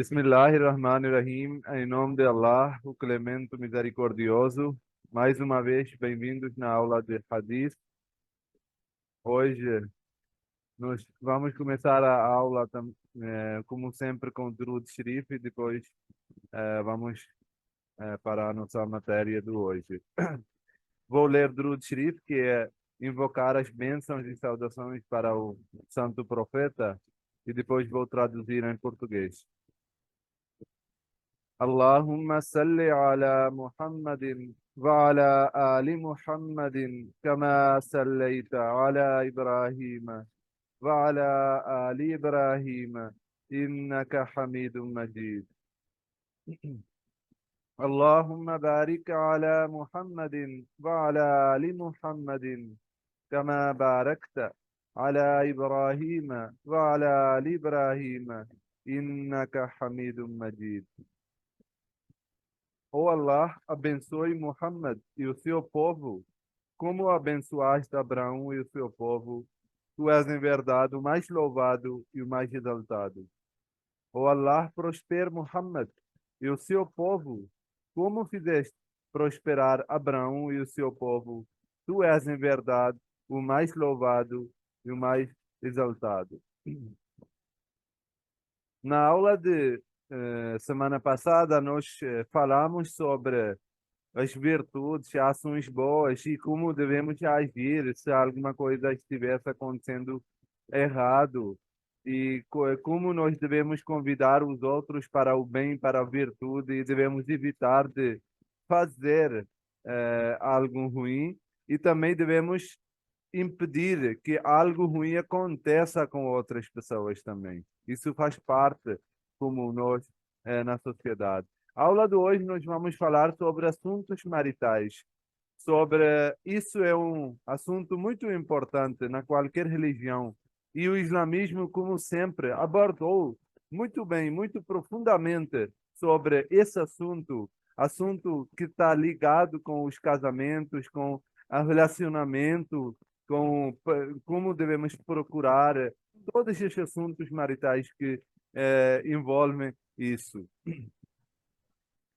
Bismillahirrahmanirrahim, em nome de Allah, o Clemente Misericordioso. Mais uma vez, bem-vindos na aula de Hadith. Hoje nós vamos começar a aula, como sempre, com Durud Sharif e depois vamos para a nossa matéria de hoje. Vou ler Durud Sharif, que é invocar as bênçãos e saudações para o Santo Profeta, e depois vou traduzir em português. اللهم صل على محمد وعلى آل محمد كما صليت على إبراهيم وعلى آل إبراهيم إنك حميد مجيد. اللهم بارك على محمد وعلى آل محمد كما باركت على إبراهيم وعلى آل إبراهيم إنك حميد مجيد. Ó Allah, abençoe Muhammad e o seu povo, como abençoaste Abraão e o seu povo. Tu és em verdade o mais louvado e o mais exaltado. Ó Allah, prospere Muhammad e o seu povo, como fizeste prosperar Abraão e o seu povo. Tu és em verdade o mais louvado e o mais exaltado. Na aula de semana passada, nós falamos sobre as virtudes, ações boas e como devemos agir se alguma coisa estivesse acontecendo errado e como nós devemos convidar os outros para o bem, para a virtude e devemos evitar de fazer algo ruim e também devemos impedir que algo ruim aconteça com outras pessoas também. Isso faz parte como nós na sociedade. A aula de hoje nós vamos falar sobre assuntos maritais. Sobre isso é um assunto muito importante na qualquer religião. E o islamismo, como sempre, abordou muito bem, muito profundamente sobre esse assunto que está ligado com os casamentos, com o relacionamento, com como devemos procurar todos esses assuntos maritais que envolvem isso.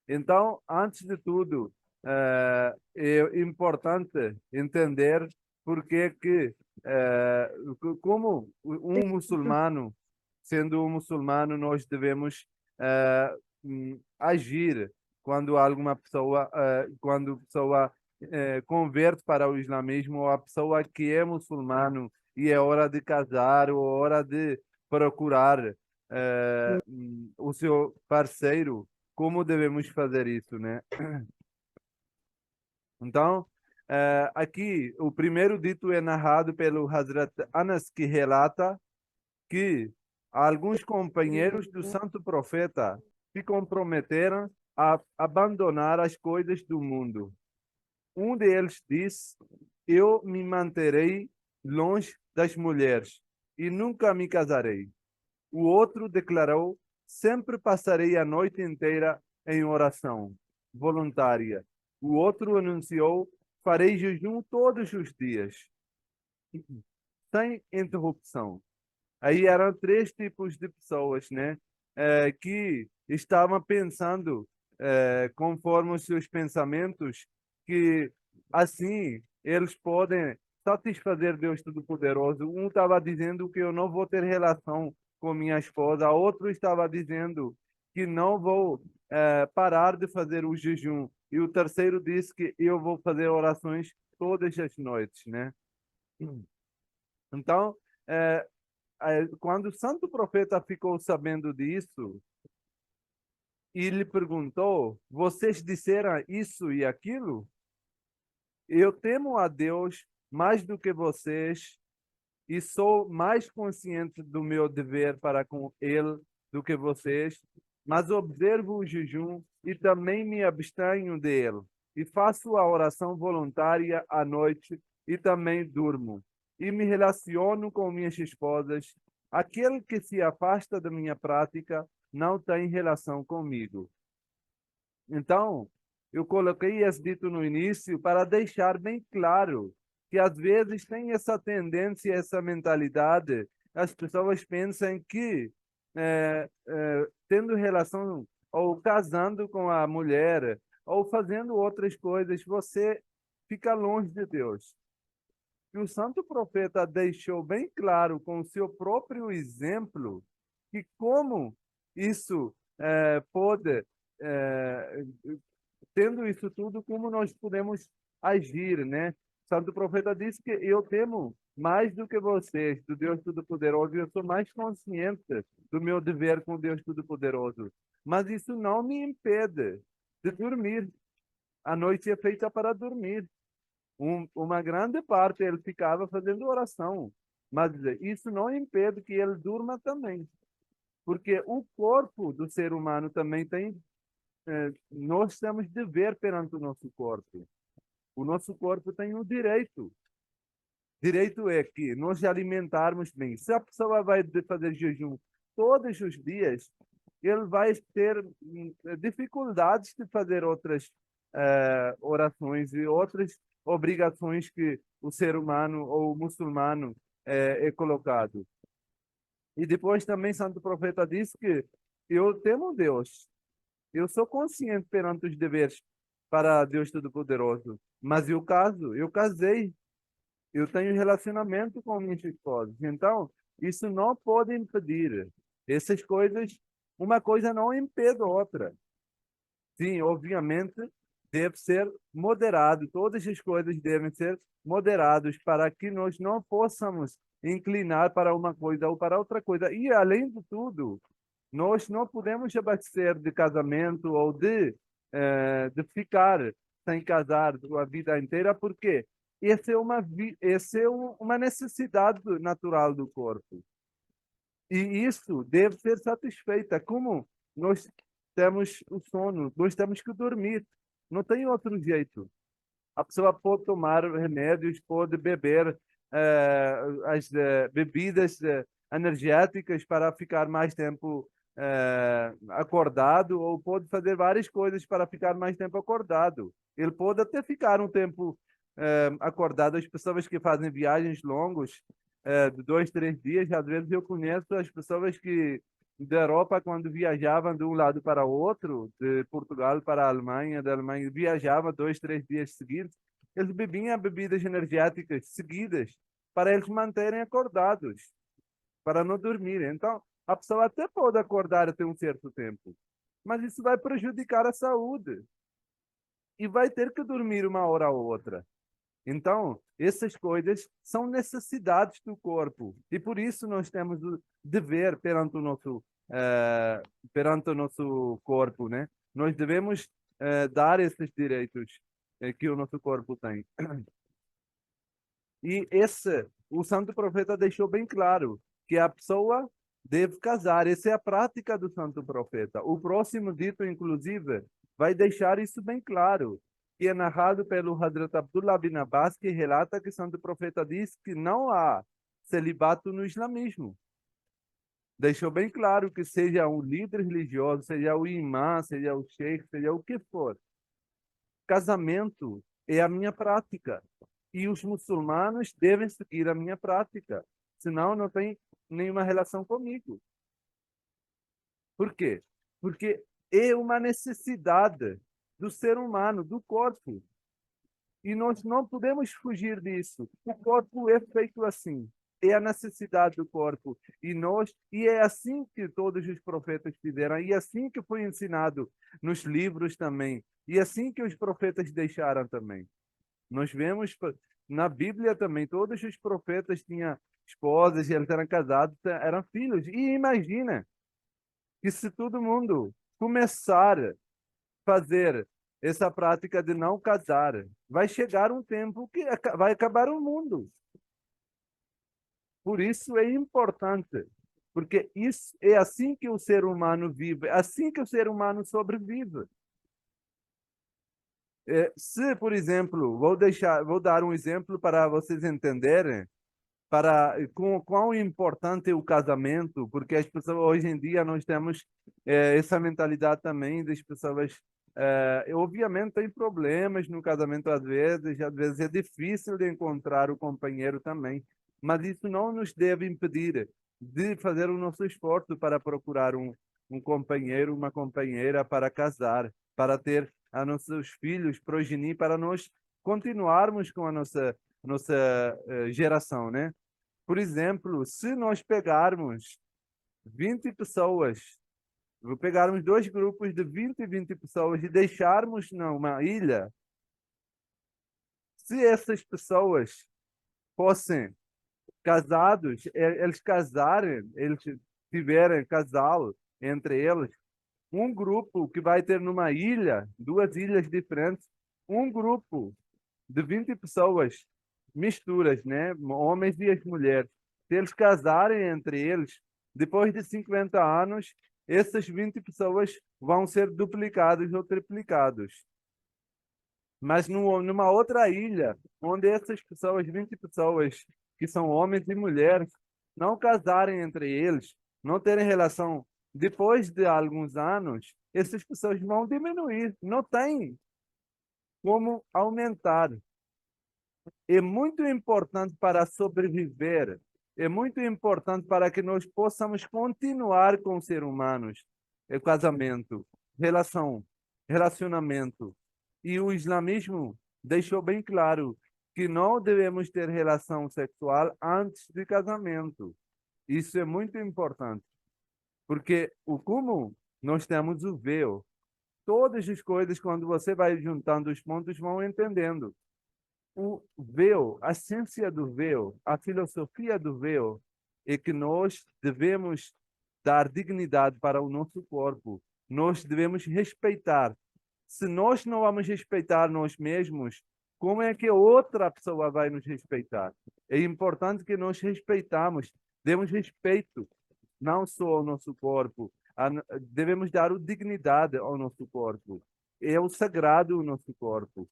Então, antes de tudo, é importante entender por que, como um muçulmano, sendo um muçulmano, nós devemos agir quando alguma pessoa, quando a pessoa converte para o islamismo, ou a pessoa que é muçulmano e é hora de casar ou hora de procurar o seu parceiro, como devemos fazer isso, né? Então, aqui o primeiro dito é narrado pelo Hazrat Anas, que relata que alguns companheiros do Santo Profeta se comprometeram a abandonar as coisas do mundo. Um deles disse: eu me manterei longe das mulheres e nunca me casarei. O outro declarou: sempre passarei a noite inteira em oração voluntária. O outro anunciou: farei jejum todos os dias, sem interrupção. Aí eram três tipos de pessoas, né? Que estavam pensando, conforme os seus pensamentos, que assim eles podem satisfazer Deus Todo-Poderoso. Um estava dizendo que eu não vou ter relação com minha esposa, outro estava dizendo que não vou parar de fazer o jejum, e o terceiro disse que eu vou fazer orações todas as noites, né? Então, eh, quando o santo profeta ficou sabendo disso, ele perguntou: vocês disseram isso e aquilo? Eu temo a Deus mais do que vocês e sou mais consciente do meu dever para com ele do que vocês, mas observo o jejum e também me abstenho dele, e faço a oração voluntária à noite e também durmo, e me relaciono com minhas esposas. Aquele que se afasta da minha prática não tem relação comigo. Então, eu coloquei esse dito no início para deixar bem claro que às vezes tem essa tendência, essa mentalidade, as pessoas pensam que tendo relação ou casando com a mulher ou fazendo outras coisas, você fica longe de Deus. E o santo profeta deixou bem claro com o seu próprio exemplo que como isso pode, eh, tendo isso tudo, como nós podemos agir, né? O santo profeta disse que eu temo mais do que vocês, do Deus Todo-Poderoso, e eu sou mais consciente do meu dever com Deus Todo-Poderoso. Mas isso não me impede de dormir. A noite é feita para dormir. Uma grande parte ele ficava fazendo oração, mas isso não impede que ele durma também, porque o corpo do ser humano também tem, nós temos dever perante o nosso corpo. O nosso corpo tem um direito. Direito é que nós alimentarmos bem. Se a pessoa vai fazer jejum todos os dias, ele vai ter dificuldades de fazer outras orações e outras obrigações que o ser humano ou o muçulmano é colocado. E depois também Santo Profeta disse que eu temo Deus. Eu sou consciente perante os deveres para Deus Todo-Poderoso. Mas eu casei, eu tenho relacionamento com minha esposa. Então, isso não pode impedir. Essas coisas, uma coisa não impede a outra. Sim, obviamente, deve ser moderado. Todas as coisas devem ser moderadas para que nós não possamos inclinar para uma coisa ou para outra coisa. E, além de tudo, nós não podemos abastecer de casamento ou de ficar sem casar a vida inteira, porque esse é uma necessidade natural do corpo. E isso deve ser satisfeita. Como nós temos o sono, nós temos que dormir. Não tem outro jeito. A pessoa pode tomar remédios, pode beber as bebidas energéticas para ficar mais tempo acordado, ou pode fazer várias coisas para ficar mais tempo acordado. Ele pode até ficar um tempo acordado. As pessoas que fazem viagens longas, de 2, 3 dias, às vezes eu conheço as pessoas que da Europa, quando viajavam de um lado para o outro, de Portugal para a Alemanha, da Alemanha, viajavam 2, 3 dias seguidos, eles bebiam bebidas energéticas seguidas para eles manterem acordados, para não dormirem. Então, a pessoa até pode acordar até um certo tempo, mas isso vai prejudicar a saúde e vai ter que dormir uma hora ou outra. Então, essas coisas são necessidades do corpo e por isso nós temos o dever perante o nosso corpo, né? Nós devemos dar esses direitos que o nosso corpo tem. E o santo profeta deixou bem claro que a pessoa deve casar. Essa é a prática do santo profeta. O próximo dito, inclusive, vai deixar isso bem claro, que é narrado pelo Hadrat Abdullah bin Abbas, que relata que o santo profeta diz que não há celibato no islamismo. Deixou bem claro que seja um líder religioso, seja o imã, seja o sheikh, seja o que for, casamento é a minha prática. E os muçulmanos devem seguir a minha prática. Senão não tem nenhuma relação comigo. Por quê? Porque é uma necessidade do ser humano, do corpo. E nós não podemos fugir disso. O corpo é feito assim. É a necessidade do corpo. E é assim que todos os profetas fizeram. E é assim que foi ensinado nos livros também. E é assim que os profetas deixaram também. Nós vemos na Bíblia também, todos os profetas tinham esposas, eles eram casados, eram filhos. E imagina que se todo mundo começar a fazer essa prática de não casar, vai chegar um tempo que vai acabar o mundo. Por isso é importante, porque isso é assim que o ser humano vive, é assim que o ser humano sobrevive. Se, por exemplo, vou dar um exemplo para vocês entenderem para quão importante é o casamento, porque as pessoas hoje em dia nós temos essa mentalidade também das pessoas. Obviamente tem problemas no casamento às vezes é difícil de encontrar o companheiro também, mas isso não nos deve impedir de fazer o nosso esforço para procurar um companheiro, uma companheira para casar, para ter a nossos filhos, progenie, para nós continuarmos com a nossa geração, né? Por exemplo, se nós pegarmos 20 pessoas, pegarmos dois grupos de 20 pessoas e deixarmos numa ilha, se essas pessoas fossem casados, eles casarem, eles tiverem casal entre eles, um grupo que vai ter numa ilha, duas ilhas diferentes, um grupo de 20 pessoas, misturas, né? Homens e as mulheres. Se eles casarem entre eles, depois de 50 anos, essas 20 pessoas vão ser duplicados ou triplicados. Mas numa outra ilha, onde essas pessoas, 20 pessoas, que são homens e mulheres, não casarem entre eles, não terem relação, depois de alguns anos, essas pessoas vão diminuir, não tem como aumentar. É muito importante para sobreviver, é muito importante para que nós possamos continuar com os seres humanos, é casamento, relacionamento. E o islamismo deixou bem claro que não devemos ter relação sexual antes de casamento. Isso é muito importante, porque como nós temos o véu, todas as coisas, quando você vai juntando os pontos, vão entendendo o véu, a essência do véu, a filosofia do véu é que nós devemos dar dignidade para o nosso corpo. Nós devemos respeitar. Se nós não vamos respeitar nós mesmos, como é que outra pessoa vai nos respeitar? É importante que nós respeitamos, demos respeito não só ao nosso corpo, devemos dar dignidade ao nosso corpo. É o sagrado o nosso corpo.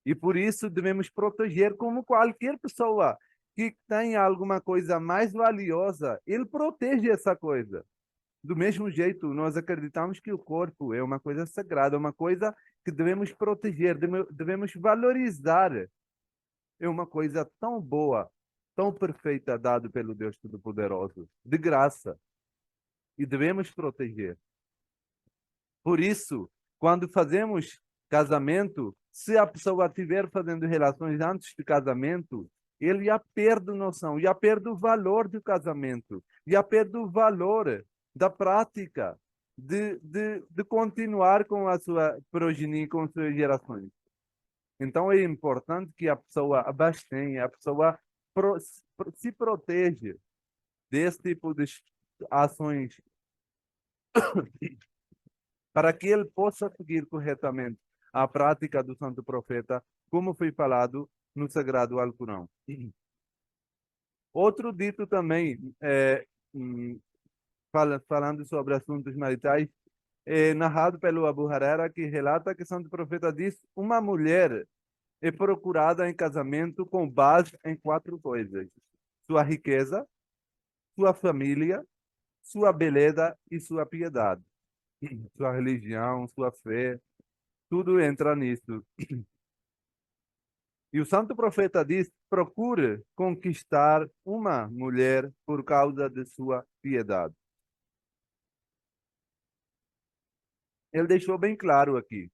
E por isso devemos proteger como qualquer pessoa que tem alguma coisa mais valiosa, ele protege essa coisa. Do mesmo jeito, nós acreditamos que o corpo é uma coisa sagrada, uma coisa que devemos proteger, devemos valorizar. É uma coisa tão boa, tão perfeita, dado pelo Deus Todo-Poderoso, de graça, e devemos proteger. Por isso, quando fazemos casamento, se a pessoa estiver fazendo relações antes do casamento, ele já perde noção, já perde o valor do casamento, já perde o valor da prática de continuar com a sua progenie, com as suas gerações. Então é importante que a pessoa abstenha, a pessoa se proteja desse tipo de ações para que ele possa seguir corretamente a prática do santo profeta, como foi falado no Sagrado Alcorão. Outro dito também, falando sobre assuntos maritais, é narrado pelo Abu Huraira, que relata que o santo profeta diz: uma mulher é procurada em casamento com base em quatro coisas: sua riqueza, sua família, sua beleza e sua piedade. Sua religião, sua fé, tudo entra nisso. E o santo profeta diz: procure conquistar uma mulher por causa de sua piedade. Ele deixou bem claro aqui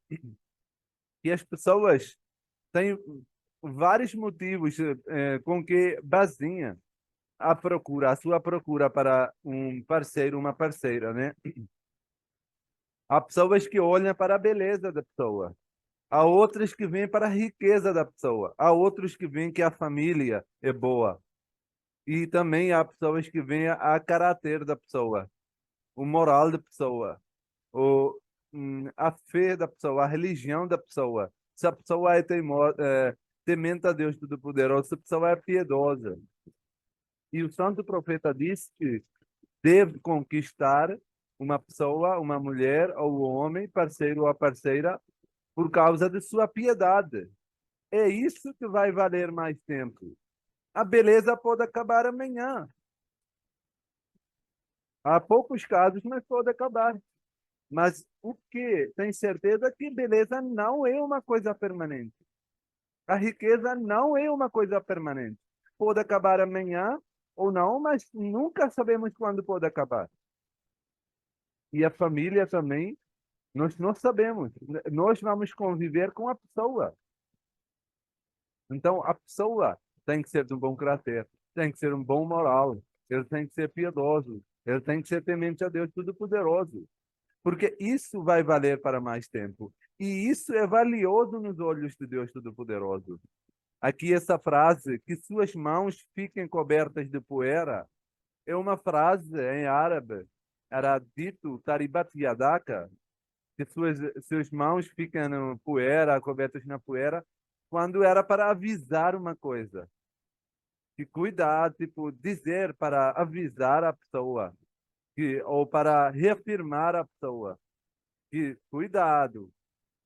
que as pessoas têm vários motivos com que baseiam a sua procura para um parceiro, uma parceira, né? Há pessoas que olham para a beleza da pessoa. Há outras que vêm para a riqueza da pessoa. Há outros que veem que a família é boa. E também há pessoas que veem a caráter da pessoa, o moral da pessoa, o, a fé da pessoa, a religião da pessoa. Se a pessoa é temente a Deus Todo-Poderoso, se a pessoa é piedosa. E o santo profeta disse que deve conquistar uma pessoa, uma mulher ou um homem, parceiro ou parceira, por causa de sua piedade. É isso que vai valer mais tempo. A beleza pode acabar amanhã. Há poucos casos, mas pode acabar. Mas o que tem certeza que beleza não é uma coisa permanente. A riqueza não é uma coisa permanente. Pode acabar amanhã ou não, mas nunca sabemos quando pode acabar. E a família também, nós não sabemos. Nós vamos conviver com a pessoa. Então, a pessoa tem que ser de um bom caráter, tem que ser um bom moral, ele tem que ser piedoso, ele tem que ser temente a Deus Todo-Poderoso, porque isso vai valer para mais tempo. E isso é valioso nos olhos de Deus Todo-Poderoso. Aqui essa frase, que suas mãos fiquem cobertas de poeira, é uma frase em árabe, era dito taribat yadaka, que suas mãos ficam na poeira, cobertas na poeira, quando era para avisar uma coisa. Que cuidar, tipo, dizer para avisar a pessoa, que, ou para reafirmar a pessoa, que cuidado,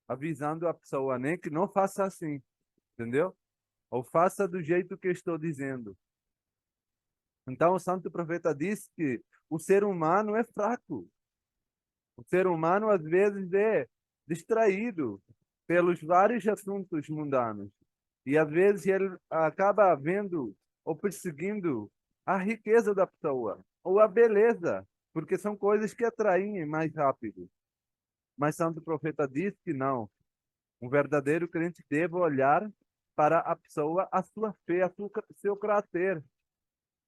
avisando a pessoa, nem que não faça assim, entendeu? Ou faça do jeito que eu estou dizendo. Então, o santo profeta disse que o ser humano é fraco. O ser humano, às vezes, é distraído pelos vários assuntos mundanos. E, às vezes, ele acaba vendo ou perseguindo a riqueza da pessoa ou a beleza, porque são coisas que atraem mais rápido. Mas Santo Profeta diz que não. Um verdadeiro crente deve olhar para a pessoa, a sua fé, seu caráter.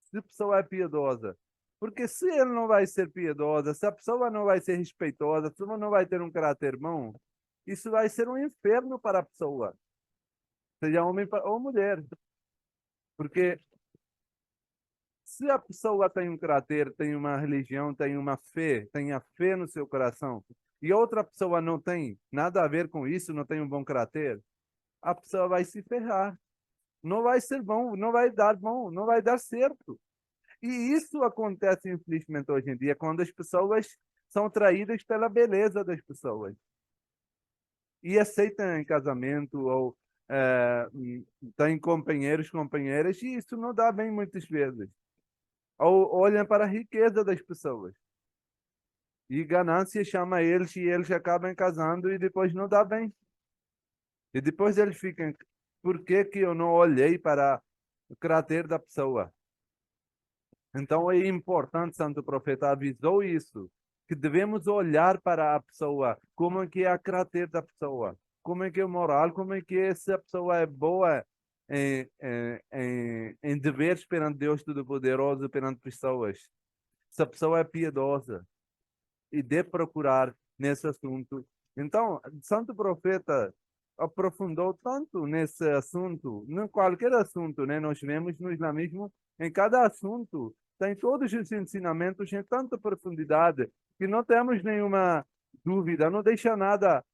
Se a pessoa é piedosa. Porque se ele não vai ser piedosa, se a pessoa não vai ser respeitosa, se ela não vai ter um caráter bom, isso vai ser um inferno para a pessoa, seja homem ou mulher. Porque se a pessoa tem um caráter, tem uma religião, tem uma fé, tem a fé no seu coração, e outra pessoa não tem nada a ver com isso, não tem um bom caráter, a pessoa vai se ferrar. Não vai ser bom, não vai dar bom, não vai dar certo. E isso acontece, infelizmente, hoje em dia, quando as pessoas são traídas pela beleza das pessoas e aceitam em casamento ou têm companheiros, companheiras, e isso não dá bem muitas vezes. Ou olham para a riqueza das pessoas. E ganância chama eles e eles acabam casando e depois não dá bem. E depois eles ficam, por que que eu não olhei para o caráter da pessoa? Então é importante, Santo Profeta avisou isso, que devemos olhar para a pessoa, como é que é a caráter da pessoa, como é que é o moral, como é que é, se a pessoa é boa em deveres perante Deus Todo-Poderoso, perante pessoas, se a pessoa é piedosa e de procurar nesse assunto. Então, Santo Profeta aprofundou tanto nesse assunto, em qualquer assunto, né? Nós vemos no islamismo, em cada assunto, tem todos os ensinamentos em tanta profundidade que não temos nenhuma dúvida, não deixa nada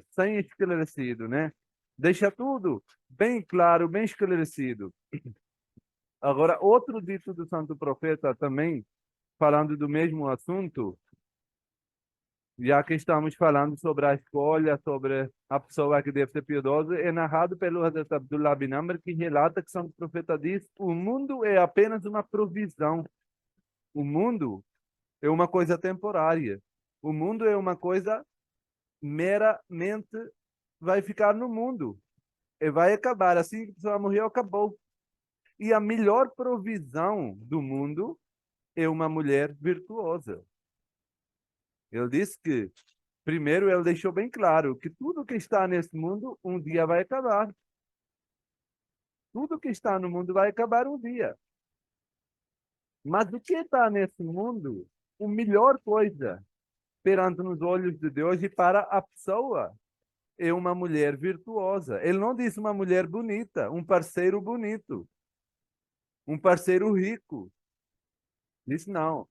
sem esclarecido, né? Deixa tudo bem claro, bem esclarecido. Agora, outro dito do Santo Profeta também, falando do mesmo assunto, já que estamos falando sobre a escolha, sobre a pessoa que deve ser piedosa, é narrado pelo Hazrat Abdullah bin Amr, que relata que o Santo Profeta diz: o mundo é apenas uma provisão. O mundo é uma coisa temporária. O mundo é uma coisa meramente vai ficar no mundo. E vai acabar. Assim que a pessoa morreu, acabou. E a melhor provisão do mundo é uma mulher virtuosa. Ele disse que, primeiro, ele deixou bem claro que tudo que está nesse mundo um dia vai acabar. Tudo que está no mundo vai acabar um dia. Mas o que está nesse mundo, a melhor coisa perante os olhos de Deus e para a pessoa é uma mulher virtuosa. Ele não disse uma mulher bonita, um parceiro bonito, um parceiro rico. Disse não.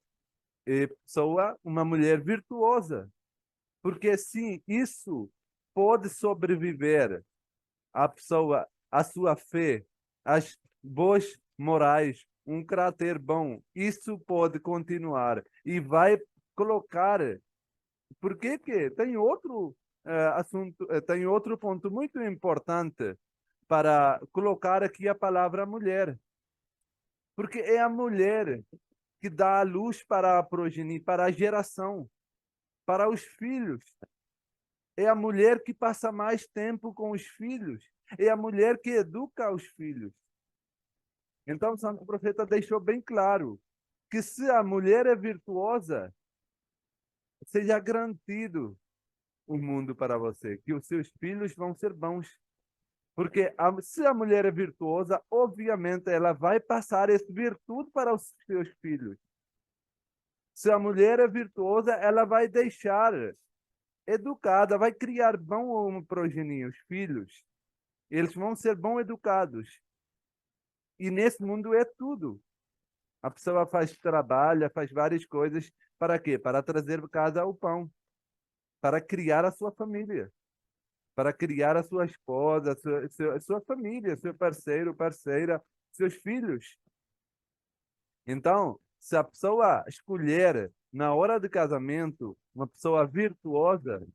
É pessoa, uma mulher virtuosa. Porque sim, isso pode sobreviver a pessoa, a sua fé, as boas morais, um caráter bom, isso pode continuar e vai colocar. Por que tem outro assunto, tem outro ponto muito importante para colocar aqui a palavra mulher, porque é a mulher que dá a luz para a progenie, para a geração, para os filhos. É a mulher que passa mais tempo com os filhos. É a mulher que educa os filhos. Então, o santo profeta deixou bem claro que se a mulher é virtuosa, seja garantido o mundo para você, que os seus filhos vão ser bons. Porque se a mulher é virtuosa, obviamente ela vai passar essa virtude para os seus filhos. Se a mulher é virtuosa, ela vai deixar educada, vai criar bom progenie, os filhos. Eles vão ser bom educados. E nesse mundo é tudo. A pessoa faz trabalho, faz várias coisas. Para quê? Para trazer casa o pão. Para criar a sua família. Para criar a sua esposa, a sua família, seu parceiro, parceira, seus filhos. Então, se a pessoa escolher na hora do casamento uma pessoa virtuosa,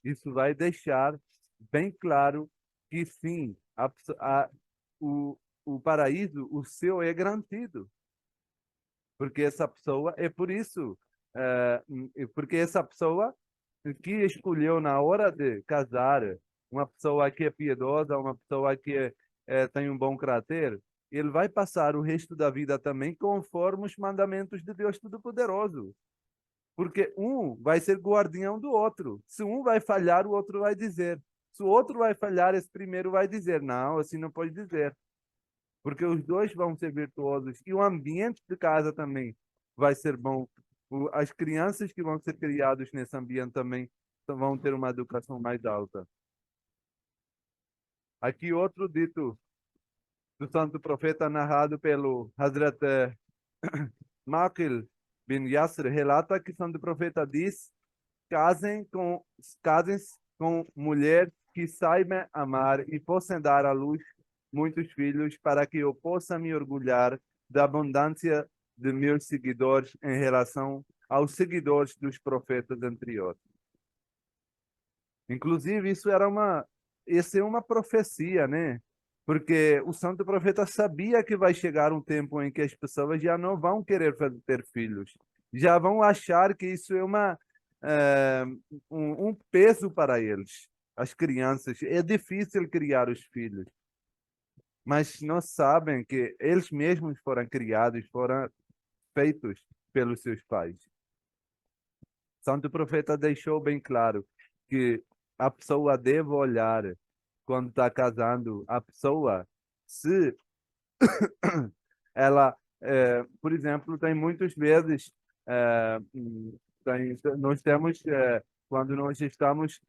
isso vai deixar bem claro que sim, o, o paraíso, o céu é garantido. Porque essa pessoa, é por isso, porque essa pessoa que escolheu na hora de casar uma pessoa que é piedosa, uma pessoa que tem um bom caráter, ele vai passar o resto da vida também conforme os mandamentos de Deus Todo-Poderoso. Porque um vai ser guardião do outro. Se um vai falhar, o outro vai dizer. Se o outro vai falhar, esse primeiro vai dizer, não, assim não pode dizer. Porque os dois vão ser virtuosos e o ambiente de casa também vai ser bom. As crianças que vão ser criadas nesse ambiente também vão ter uma educação mais alta. Aqui outro dito do santo profeta narrado pelo Hazrat Maqil bin Yasr relata que o santo profeta diz: casem-se com mulher que saiba amar e possam dar à luz muitos filhos, para que eu possa me orgulhar da abundância de meus seguidores em relação aos seguidores dos profetas anteriores. Inclusive, isso é uma profecia, né? Porque o santo profeta sabia que vai chegar um tempo em que as pessoas já não vão querer ter filhos, já vão achar que isso é eh, um peso para eles, as crianças. É difícil criar os filhos, mas não sabem que eles mesmos foram criados, foram feitos pelos seus pais. Santo profeta deixou bem claro que a pessoa deve olhar quando está casando a pessoa se ela, por exemplo, tem muitas vezes nós temos quando nós estamos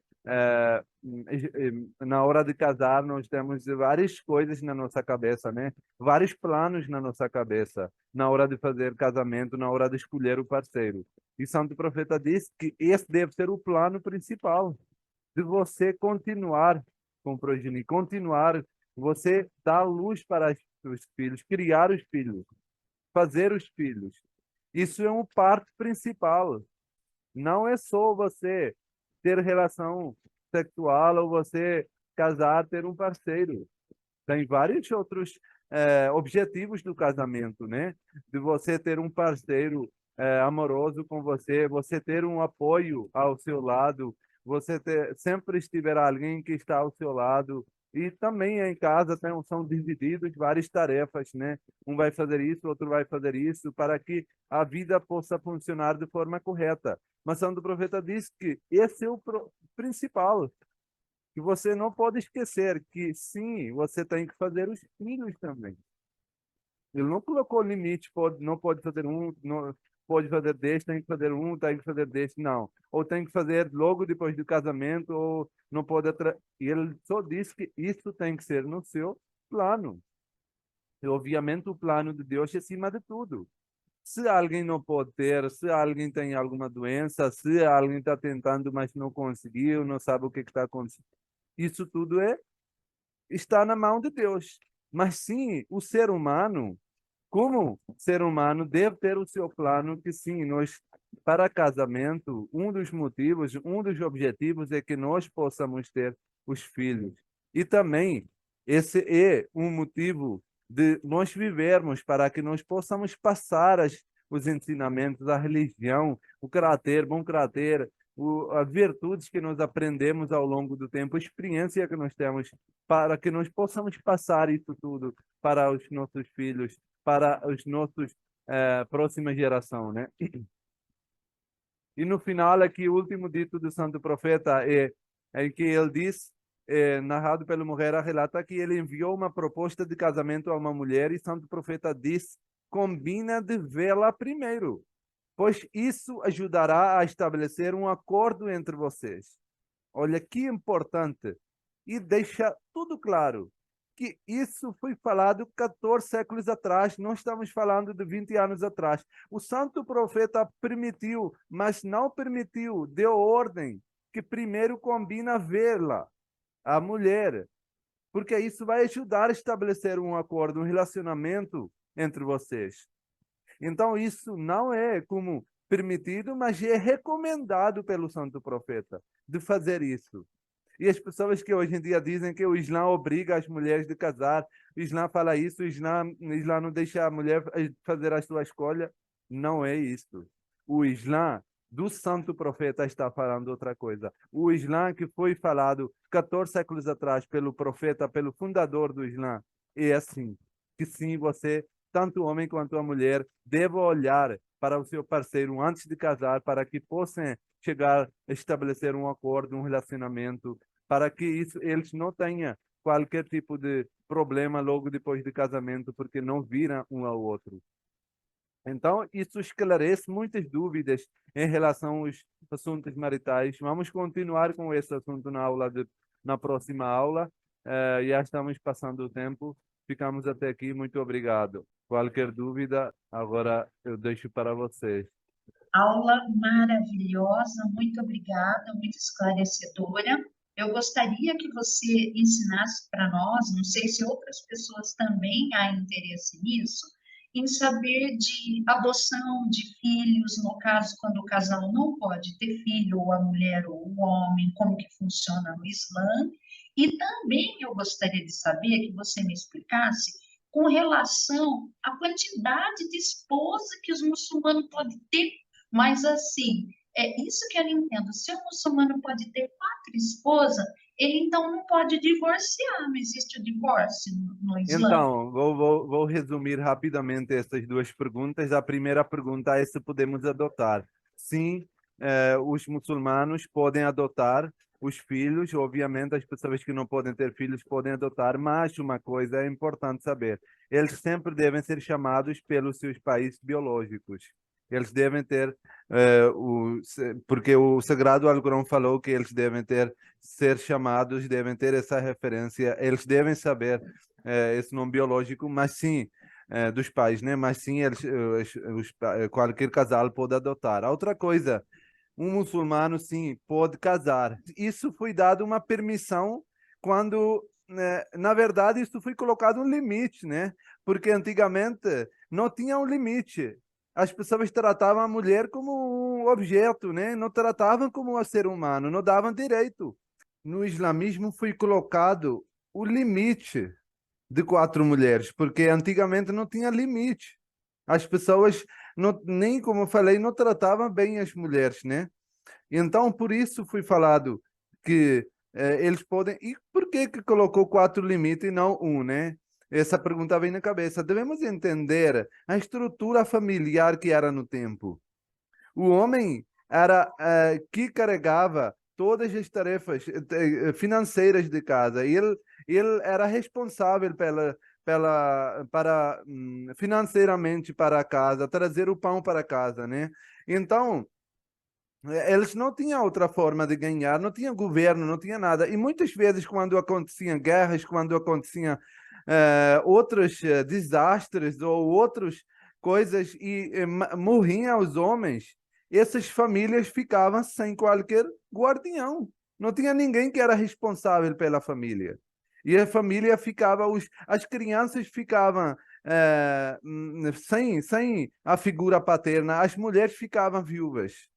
na hora de casar, nós temos várias coisas na nossa cabeça, né? Vários planos na nossa cabeça, na hora de fazer casamento, na hora de escolher o parceiro. E Santo Profeta diz que esse deve ser o plano principal, de você continuar com o progenie, continuar, você dar luz para os filhos, criar os filhos, fazer os filhos. Isso é um parte principal. Não é só você ter relação sexual ou você casar, ter um parceiro. Tem vários outros objetivos do casamento, né? De você ter um parceiro amoroso com você, você ter um apoio ao seu lado, você sempre estiver alguém que está ao seu lado. E também em casa são divididos várias tarefas, né? Um vai fazer isso, outro vai fazer isso, para que a vida possa funcionar de forma correta. Mas Santo Profeta diz que esse é o principal, que você não pode esquecer que sim, você tem que fazer os filhos também. Ele não colocou limite, não pode fazer um, não pode fazer deste, tem que fazer um, tem que fazer deste, não. Ou tem que fazer logo depois do casamento, ou não pode. E ele só disse que isso tem que ser no seu plano. E, obviamente, o plano de Deus é acima de tudo. Se alguém não pode ter, se alguém tem alguma doença, se alguém está tentando, mas não conseguiu, não sabe o que está acontecendo, isso tudo está na mão de Deus. Mas sim, o ser humano, como ser humano, deve ter o seu plano, que sim, nós, para casamento, um dos motivos, um dos objetivos é que nós possamos ter os filhos. E também, esse é um motivo de nós vivermos, para que nós possamos passar os ensinamentos, a religião, o caráter, bom caráter, as virtudes que nós aprendemos ao longo do tempo, a experiência que nós temos, para que nós possamos passar isso tudo para os nossos filhos, para os nossos próxima geração, né? E no final aqui o último dito do santo profeta é que ele diz, narrado pelo Morera, relata que ele enviou uma proposta de casamento a uma mulher e santo profeta diz: combina de vê-la primeiro, pois isso ajudará a estabelecer um acordo entre vocês. Olha que importante. E deixa tudo claro que isso foi falado 14 séculos atrás, não estamos falando de 20 anos atrás. O santo profeta permitiu, mas não permitiu, deu ordem que primeiro combina vê-la, a mulher, porque isso vai ajudar a estabelecer um acordo, um relacionamento entre vocês. Então, isso não é como permitido, mas é recomendado pelo santo profeta de fazer isso. E as pessoas que hoje em dia dizem que o Islã obriga as mulheres de casar, o Islã fala isso, o Islã não deixa a mulher fazer a sua escolha, não é isso. O Islã do santo profeta está falando outra coisa. O Islã que foi falado 14 séculos atrás pelo profeta, pelo fundador do Islã, é assim, que sim, você, tanto o homem quanto a mulher, deve olhar para o seu parceiro antes de casar, para que possam chegar a estabelecer um acordo, um relacionamento, para que eles não tenham qualquer tipo de problema logo depois do casamento, porque não viram um ao outro. Então, isso esclarece muitas dúvidas em relação aos assuntos maritais. Vamos continuar com esse assunto na próxima aula. Já estamos passando o tempo. Ficamos até aqui. Muito obrigado. Qualquer dúvida, agora eu deixo para vocês. Aula maravilhosa, muito obrigada, muito esclarecedora. Eu gostaria que você ensinasse para nós, não sei se outras pessoas também há interesse nisso, em saber de adoção de filhos, no caso, quando o casal não pode ter filho, ou a mulher ou o homem, como que funciona no Islã. E também eu gostaria de saber que você me explicasse com relação à quantidade de esposa que os muçulmanos podem ter, mas assim, é isso que eu não entendo. Se o muçulmano pode ter 4 esposas, ele então não pode divorciar, não existe o divórcio no Islã. Então, vou resumir rapidamente essas duas perguntas. A primeira pergunta é se podemos adotar. Sim, os muçulmanos podem adotar os filhos, obviamente as pessoas que não podem ter filhos podem adotar, mas uma coisa é importante saber, eles sempre devem ser chamados pelos seus países biológicos. Eles devem ter, porque o Sagrado Alcorão falou que eles devem ser chamados, devem ter essa referência, eles devem saber esse nome biológico, mas sim, dos pais, né? Mas sim, qualquer casal pode adotar. A outra coisa, um muçulmano, sim, pode casar. Isso foi dado uma permissão quando, na verdade, isso foi colocado um limite, né? Porque antigamente não tinha um limite. As pessoas tratavam a mulher como um objeto, né? Não tratavam como um ser humano, não davam direito. No islamismo foi colocado o limite de 4 mulheres, porque antigamente não tinha limite. As pessoas, não, nem como eu falei, não tratavam bem as mulheres, né? Então, por isso foi falado que eles podem... E por que que colocou 4 limites e não um, né? Essa pergunta vem na cabeça. Devemos entender a estrutura familiar que era no tempo. O homem era que carregava todas as tarefas financeiras de casa. Ele era responsável financeiramente para a casa, trazer o pão para casa, né? Então, eles não tinham outra forma de ganhar, não tinha governo, não tinha nada. E muitas vezes, quando aconteciam guerras, quando aconteciam outros desastres ou outras coisas e morriam os homens, essas famílias ficavam sem qualquer guardião. Não tinha ninguém que era responsável pela família. E a família ficava, as crianças ficavam sem a figura paterna, as mulheres ficavam viúvas.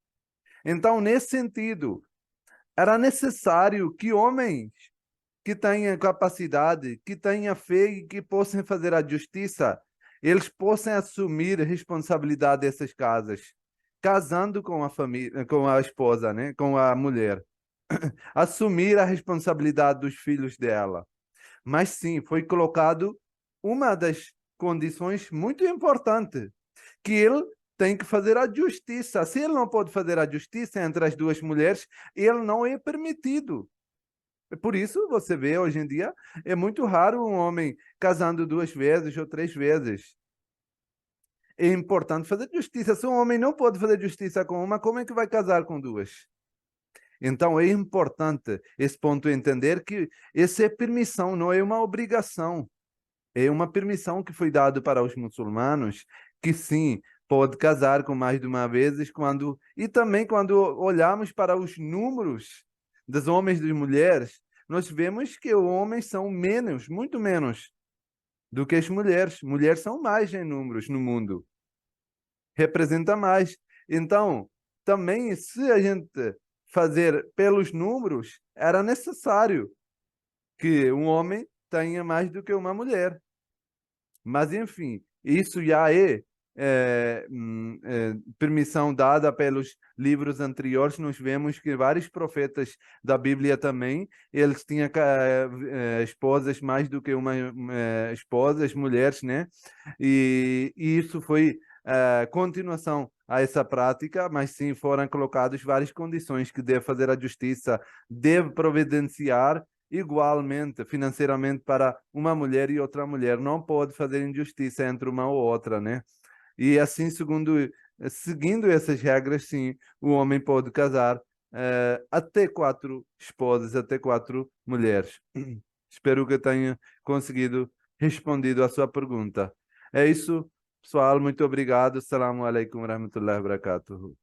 Então, nesse sentido, era necessário que homens que tenham capacidade, que tenham fé e que possam fazer a justiça, eles possam assumir a responsabilidade dessas casas, casando com a família, com a esposa, né, com a mulher, assumir a responsabilidade dos filhos dela. Mas sim, foi colocado uma das condições muito importantes, que ele tem que fazer a justiça. Se ele não pode fazer a justiça entre as duas mulheres, ele não é permitido. Por isso, você vê, hoje em dia, é muito raro um homem casando 2 vezes ou 3 vezes. É importante fazer justiça. Se um homem não pode fazer justiça com uma, como é que vai casar com duas? Então, é importante esse ponto entender que essa é permissão, não é uma obrigação. É uma permissão que foi dada para os muçulmanos, que sim, pode casar com mais de uma vez, e também quando olhamos para os números dos homens e das mulheres, nós vemos que os homens são menos, muito menos do que as mulheres. Mulheres são mais em números no mundo, representa mais. Então, também se a gente fazer pelos números, era necessário que um homem tenha mais do que uma mulher. Mas, enfim, isso já é permissão dada pelos livros anteriores. Nós vemos que vários profetas da Bíblia também, eles tinham esposas mais do que uma esposa, as mulheres, né? E isso foi continuação a essa prática, mas sim foram colocadas várias condições que deve fazer a justiça, deve providenciar igualmente financeiramente para uma mulher e outra mulher. Não pode fazer injustiça entre uma ou outra, né? E assim, seguindo essas regras, sim, o homem pode casar até 4 esposas, até 4 mulheres. Espero que eu tenha conseguido respondido a sua pergunta. É isso, pessoal. Muito obrigado. Assalamu alaikum wa rahmatullahi wa barakatuh.